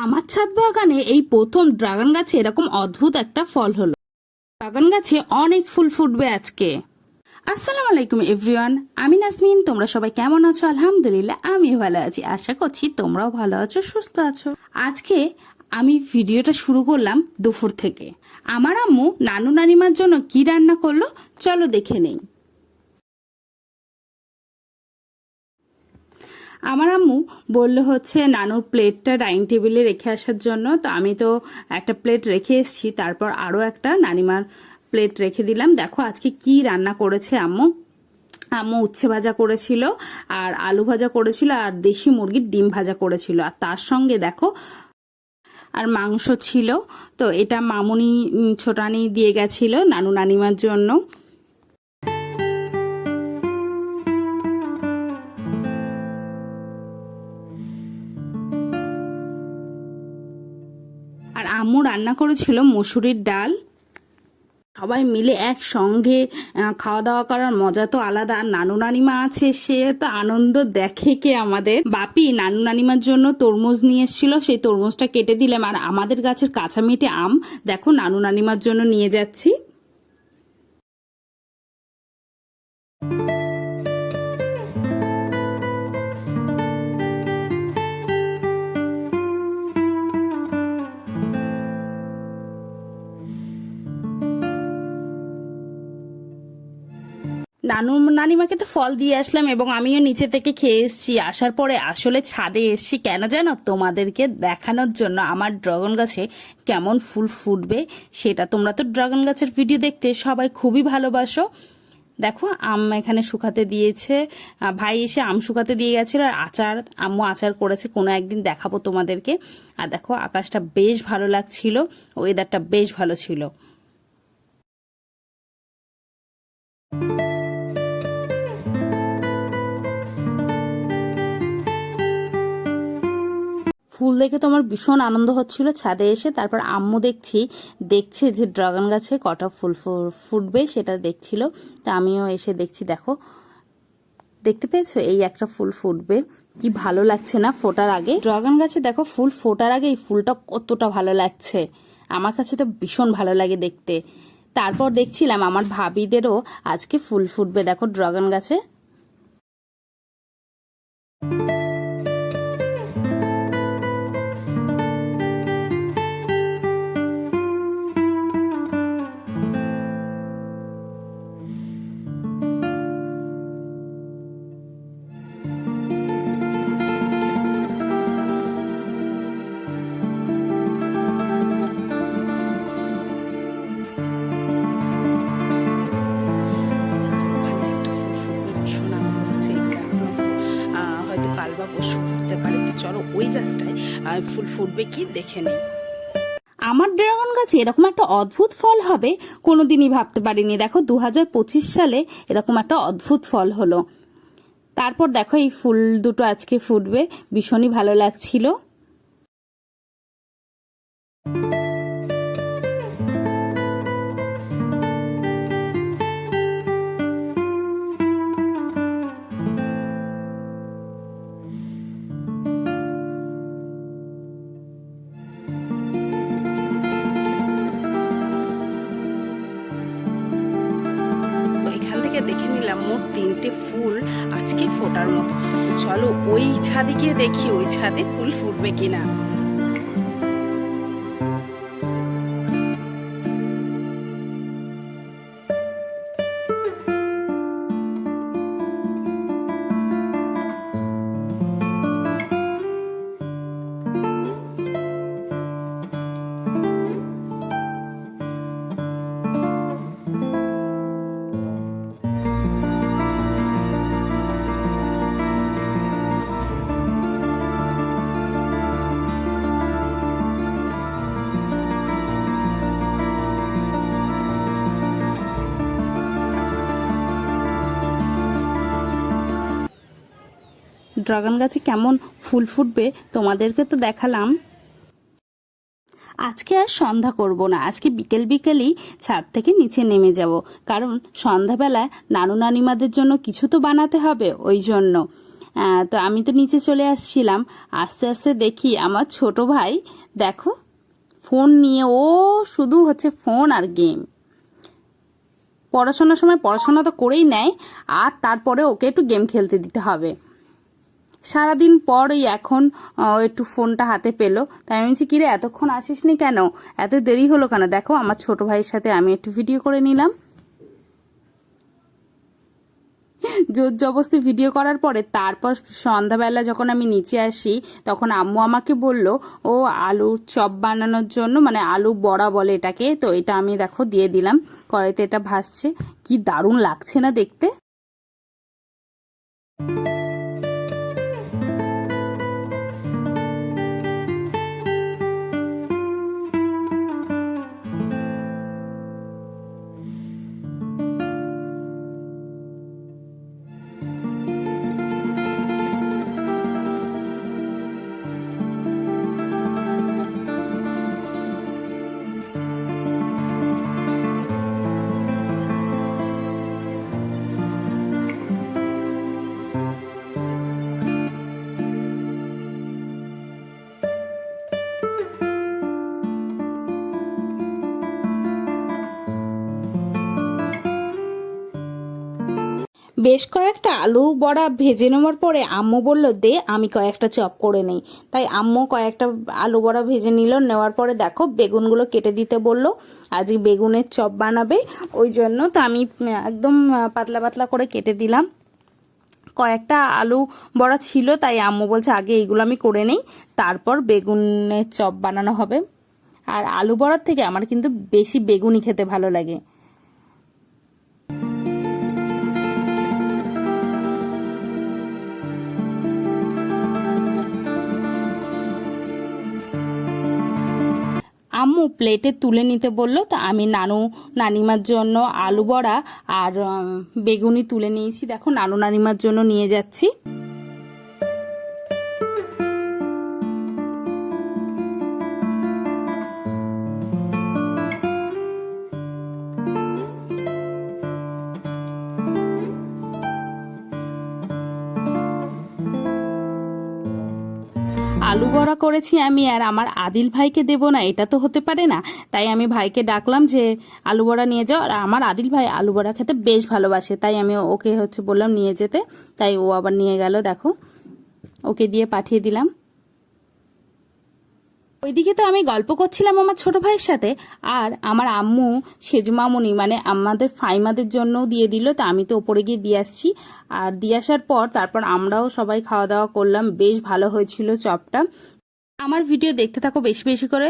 আমার ছাদ বাগানে এই প্রথম ড্রাগন গাছে এরকম অদ্ভুত একটা ফল হলো। ড্রাগন গাছে অনেক ফুল ফুটবে আজকে। আসসালামু আলাইকুম এভরিওয়ান, আমি নাজমিন। তোমরা সবাই কেমন আছো? আলহামদুলিল্লাহ আমি ভালো আছি। আশা করছি তোমরাও ভালো আছো, সুস্থ আছো। আজকে আমি ভিডিওটা শুরু করলাম দুপুর থেকে। আমার আম্মু নানু নানিমার জন্য কি রান্না করলো চলো দেখে নেই। আমার আম্মু বললো হচ্ছে নানুর প্লেটটা ডাইনিং টেবিলে রেখে আসার জন্য। তো আমি তো একটা প্লেট রেখে এসেছি, তারপর আরও একটা নানিমার প্লেট রেখে দিলাম। দেখো আজকে কি রান্না করেছে আম্মু। আম্মু উচ্ছে ভাজা করেছিল, আর আলু ভাজা করেছিল, আর দেশি মুরগির ডিম ভাজা করেছিল, আর তার সঙ্গে দেখো আর মাংস ছিল। তো এটা মামুনি ছোটানি দিয়ে গেছিল নানু নানিমার জন্য। আর আম্মু রান্না করেছিল মসুরির ডাল। সবাই মিলে একসঙ্গে খাওয়া দাওয়া করার মজা তো আলাদা। নানু নানিমা আছে, সে তো আনন্দ দেখে কে আমাদের। বাপি নানু নানিমার জন্য তরমুজ নিয়ে এসেছিল, সেই তরমুজটা কেটে দিলাম। আর আমাদের গাছের কাঁচা মিঠে আম দেখো নানু নানিমার জন্য নিয়ে যাচ্ছি। নানু নানিমাকে তো ফল দিয়ে আসলাম এবং আমিও নিচে থেকে খেয়ে এসেছি। আসার পরে আসলে ছাদে এসেছি কেন জানো? তোমাদেরকে দেখানোর জন্য আমার ড্রাগন গাছে কেমন ফুল ফুটবে সেটা। তোমরা তো ড্রাগন গাছের ভিডিও দেখতে সবাই খুবই ভালোবাসো। দেখো আম এখানে শুকাতে দিয়েছে, ভাই এসে আম শুকাতে দিয়ে গেছিল, আর আচার আম্মু আচার করেছে, কোনো একদিন দেখাবো তোমাদেরকে। আর দেখো আকাশটা বেশ ভালো লাগছিল, ওয়েদারটা বেশ ভালো ছিল। ফুল দেখে তো আমার ভীষণ আনন্দ হচ্ছিল ছাদে এসে। তারপর আম্মু দেখছে যে ড্রাগন গাছে কটা ফুল ফুটবে সেটা দেখছিল। তা আমিও এসে দেখছি, দেখো দেখতে পেয়েছো এই একটা ফুল ফুটবে। কি ভালো লাগছে না ফোটার আগে? ড্রাগন গাছে দেখো ফুল ফোটার আগে এই ফুলটা কতটা ভালো লাগছে। আমার কাছে তো ভীষণ ভালো লাগে দেখতে। তারপর দেখছিলাম আমার ভাবিদেরও আজকে ফুল ফুটবে দেখো ড্রাগন গাছে। চলো ওই গাছটায় ফুল ফুটবে কি দেখে নেই। আমার ড্রাগন গাছে এরকম একটা অদ্ভুত ফল হবে কোনোদিনই ভাবতে পারিনি। দেখো 2025 সালে এরকম একটা অদ্ভুত ফল হলো। তারপর দেখো এই ফুল দুটো আজকে ফুটবে, ভীষণই ভালো লাগছিল। দেখে নিলাম মোট 3টে ফুল আজকে ফোটার মতো। চলো ওই ছাদে গিয়ে দেখি ওই ছাদে ফুল ফুটবে কিনা। ড্রাগন গাছে কেমন ফুল ফুটবে তোমাদেরকে তো দেখালাম। আজকে আর সন্ধ্যা করব না, আজকে বিকেল বিকেলই ছাদ থেকে নিচে নেমে যাব, কারণ সন্ধ্যাবেলায় নানু নানিমাদের জন্য কিছু তো বানাতে হবে। ওই জন্য তো আমি তো নিচে চলে আসছিলাম, আস্তে আস্তে দেখি আমার ছোট ভাই দেখো ফোন নিয়ে ও শুধু হচ্ছে ফোন আর গেম। পড়াশোনার সময় পড়াশোনা তো করেই নেয়, আর তারপরে ওকে একটু গেম খেলতে দিতে হবে। সারাদিন পর এই এখন একটু ফোনটা হাতে পেলো, তাই আমি বলছি কিরে এতক্ষণ আসিস নি কেন, এত দেরি হলো কেন? দেখো আমার ছোট ভাইয়ের সাথে আমি একটু ভিডিও করে নিলাম। জোর জবরদস্তি ভিডিও করার পরে তারপর সন্ধ্যাবেলা যখন আমি নিচে আসি তখন আম্মু আমাকে বলল ও আলুর চপ বানানোর জন্য, মানে আলু বড়া বলে এটাকে, তো এটা আমি দেখো দিয়ে দিলাম কড়াইতে, এটা ভাসছে, কি দারুণ লাগছে না দেখতে। বেশ কয়েকটা আলু বড়া ভেজে নেওয়ার পরে আম্মু বলল দে আমি কয়েকটা চপ করে নেই, তাই আম্মু কয়েকটা আলু বড়া ভেজে নিল। নেওয়ার পরে দেখো বেগুনগুলো কেটে দিতে বলল, আজকে বেগুনের চপ বানাবে ওই জন্য। তো আমি একদম পাতলা পাতলা করে কেটে দিলাম। কয়েকটা আলু বড়া ছিল, তাই আম্মু বলছে আগে এইগুলো আমি করে নেই, তারপর বেগুনের চপ বানানো হবে। আর আলু বড়ার থেকে আমার কিন্তু বেশি বেগুনি খেতে ভালো লাগে। আম্মু প্লেটে তুলে নিতে বললো, তো আমি নানিমার জন্য আলু বড়া আর বেগুনি তুলে নিয়েছি। দেখো নানিমার জন্য নিয়ে যাচ্ছি। আলু বড়া করেছি আমি, আর আমার আদিল ভাইকে দেব না এটা তো হতে পারে না, তাই আমি ভাইকে ডাকলাম যে আলু বড়া নিয়ে যাও। আর আমার আদিল ভাই আলু বড়া খেতে বেশ ভালোবাসে, তাই আমি ওকে হচ্ছে বললাম নিয়ে যেতে, তাই ও আবার নিয়ে গেল। দেখো ওকে দিয়ে পাঠিয়ে দিলাম। ওইদিকে তো আমি গল্প করছিলাম আমার ছোট ভাইয়ের সাথে, আর আমার আম্মু সেজমামনি মানে আমাদের ফাইমাদের জন্যও দিয়ে দিল। তো আমি তো ওপরে গিয়ে দিয়ে আসছি, আর দিয়ে আসার পর তারপর আমরাও সবাই খাওয়া দাওয়া করলাম। বেশ ভালো হয়েছিল চপটা। আমার ভিডিও দেখতে থাকো বেশি বেশি করে,